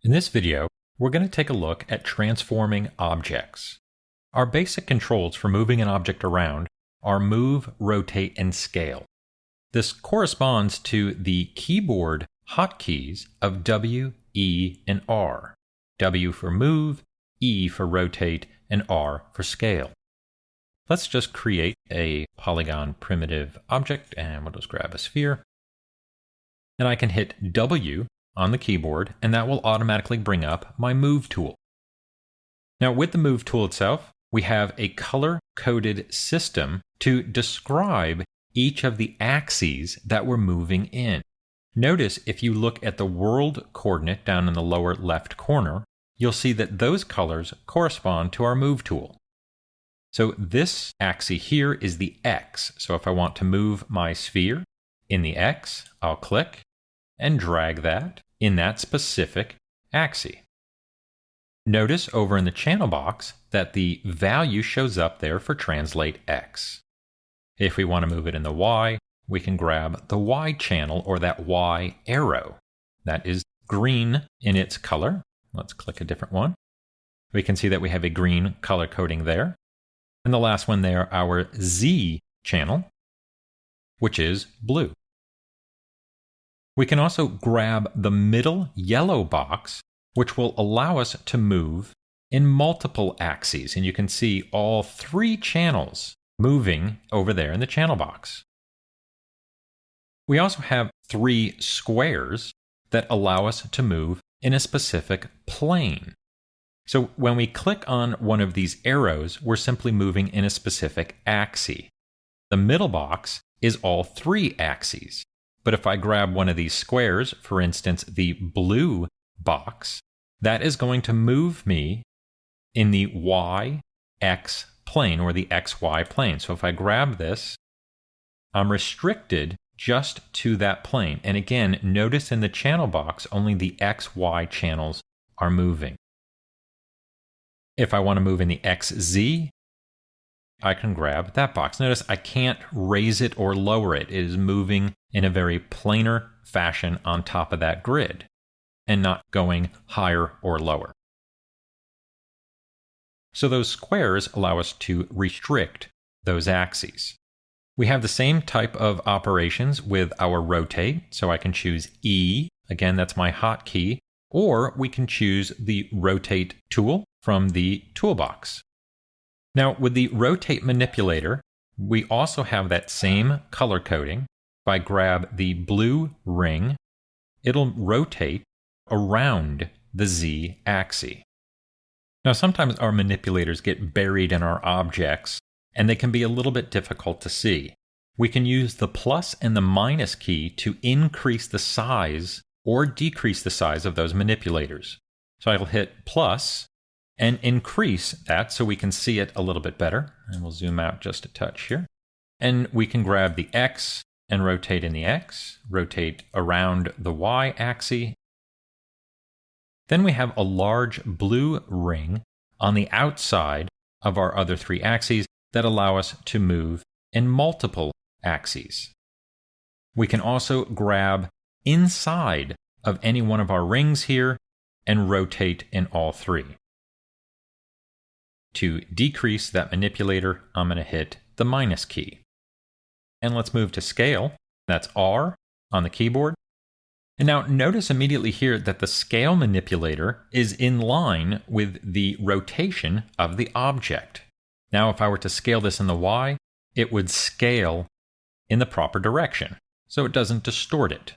In this video, we're going to take a look at transforming objects. Our basic controls for moving an object around are move, rotate, and scale. This corresponds to the keyboard hotkeys of W, E, and R. W for move, E for rotate, and R for scale. Let's just create a polygon primitive object, and we'll just grab a sphere. And I can hit W on the keyboard, and that will automatically bring up my Move tool. Now, with the Move tool itself, we have a color-coded system to describe each of the axes that we're moving in. Notice if you look at the world coordinate down in the lower left corner, you'll see that those colors correspond to our Move tool. So this axis here is the X. So if I want to move my sphere in the X, I'll click and drag that in that specific axis. Notice over in the channel box that the value shows up there for translate X. If we want to move it in the Y, we can grab the Y channel or that Y arrow. That is green in its color. Let's click a different one. We can see that we have a green color coding there. And the last one there, our Z channel, which is blue. We can also grab the middle yellow box, which will allow us to move in multiple axes. And you can see all three channels moving over there in the channel box. We also have three squares that allow us to move in a specific plane. So when we click on one of these arrows, we're simply moving in a specific axis. The middle box is all three axes. But if I grab one of these squares, for instance, the blue box, that is going to move me in the YX plane or the XY plane. So if I grab this, I'm restricted just to that plane. And again, notice in the channel box, only the XY channels are moving. If I want to move in the XZ, I can grab that box. Notice I can't raise it or lower it. It is moving in a very planar fashion on top of that grid and not going higher or lower. So those squares allow us to restrict those axes. We have the same type of operations with our rotate. So I can choose E. Again, that's my hotkey. Or we can choose the rotate tool from the toolbox. Now, with the rotate manipulator, we also have that same color coding. If I grab the blue ring, it'll rotate around the Z axis. Now, sometimes our manipulators get buried in our objects, and they can be a little bit difficult to see. We can use the plus and the minus key to increase the size or decrease the size of those manipulators. So I'll hit plus and increase that so we can see it a little bit better. And we'll zoom out just a touch here. And we can grab the X and rotate in the X, rotate around the Y axis. Then we have a large blue ring on the outside of our other three axes that allow us to move in multiple axes. We can also grab inside of any one of our rings here and rotate in all three. To decrease that manipulator, I'm going to hit the minus key. And let's move to scale. That's R on the keyboard. And now notice immediately here that the scale manipulator is in line with the rotation of the object. Now if I were to scale this in the Y, it would scale in the proper direction, so it doesn't distort it.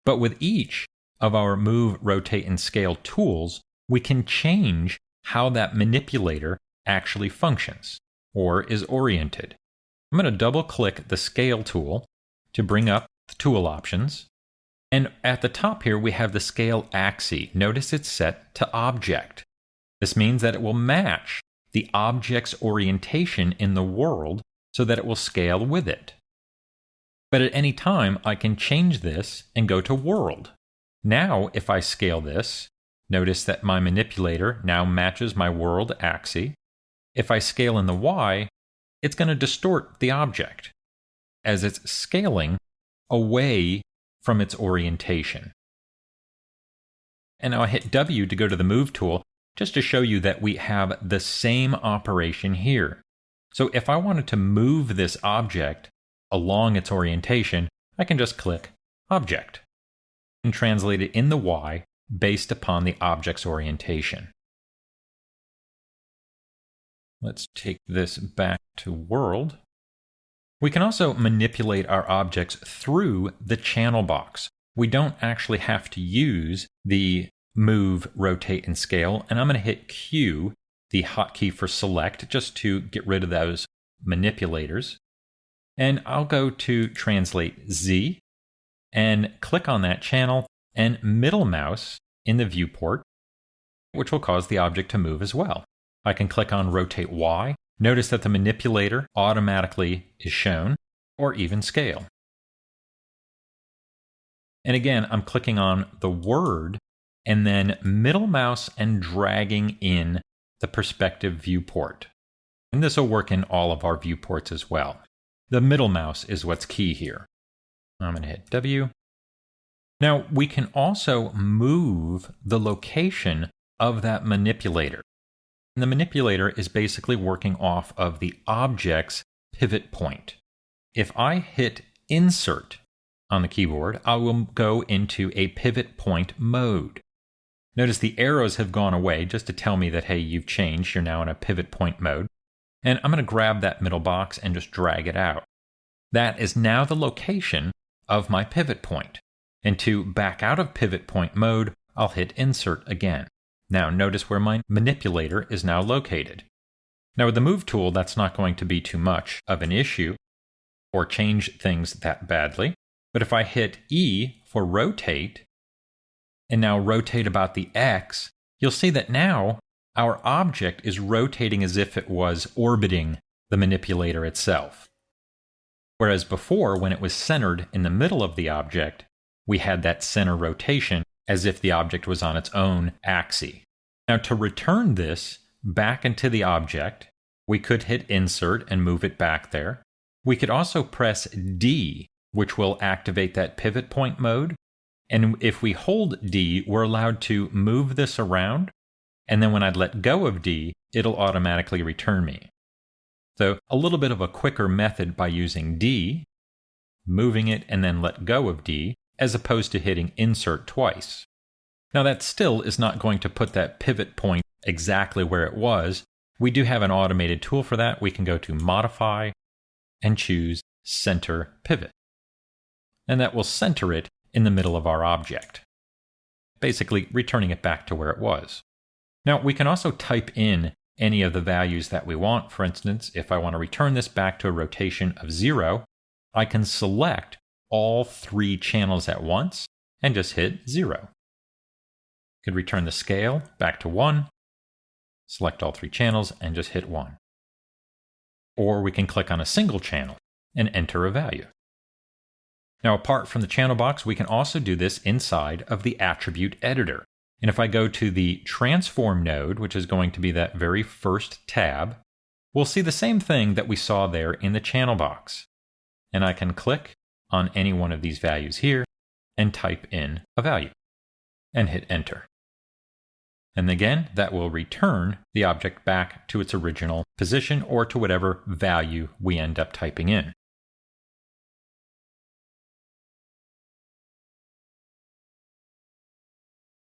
But with each of our move, rotate, and scale tools, we can change how that manipulator actually functions or is oriented. I'm going to double click the scale tool to bring up the tool options. And at the top here, we have the scale axis. Notice it's set to object. This means that it will match the object's orientation in the world so that it will scale with it. But at any time, I can change this and go to world. Now, if I scale this, notice that my manipulator now matches my world axis. If I scale in the Y, it's going to distort the object as it's scaling away from its orientation. And now I hit W to go to the Move tool, just to show you that we have the same operation here. So if I wanted to move this object along its orientation, I can just click Object and translate it in the Y based upon the object's orientation. Let's take this back to World. We can also manipulate our objects through the channel box. We don't actually have to use the Move, Rotate, and Scale, and I'm going to hit Q, the hotkey for Select, just to get rid of those manipulators. And I'll go to Translate Z and click on that channel and middle mouse in the viewport, which will cause the object to move as well. I can click on Rotate Y. Notice that the manipulator automatically is shown, or even Scale. And again, I'm clicking on the word and then middle mouse and dragging in the perspective viewport. And this will work in all of our viewports as well. The middle mouse is what's key here. I'm going to hit W. Now, we can also move the location of that manipulator. And the manipulator is basically working off of the object's pivot point. If I hit Insert on the keyboard, I will go into a pivot point mode. Notice the arrows have gone away just to tell me that, hey, you've changed, you're now in a pivot point mode. And I'm going to grab that middle box and just drag it out. That is now the location of my pivot point. And to back out of pivot point mode, I'll hit Insert again. Now notice where my manipulator is now located. Now with the Move tool, that's not going to be too much of an issue or change things that badly. But if I hit E for Rotate, and now rotate about the X, you'll see that now our object is rotating as if it was orbiting the manipulator itself. Whereas before, when it was centered in the middle of the object, we had that center rotation as if the object was on its own axis. Now to return this back into the object, we could hit Insert and move it back there. We could also press D, which will activate that pivot point mode. And if we hold D, we're allowed to move this around. And then when I'd let go of D, it'll automatically return me. So a little bit of a quicker method by using D, moving it and then let go of D, as opposed to hitting Insert twice. Now that still is not going to put that pivot point exactly where it was. We do have an automated tool for that. We can go to Modify and choose Center Pivot. And that will center it in the middle of our object, basically returning it back to where it was. Now we can also type in any of the values that we want. For instance, if I want to return this back to a rotation of 0, I can select all 3 channels at once and just hit 0. Could return the scale back to 1, select all 3 channels and just hit 1. Or we can click on a single channel and enter a value. Now, apart from the channel box, we can also do this inside of the attribute editor. And if I go to the transform node, which is going to be that very first tab, we'll see the same thing that we saw there in the channel box. And I can click on any one of these values here and type in a value and hit enter. And again, that will return the object back to its original position or to whatever value we end up typing in.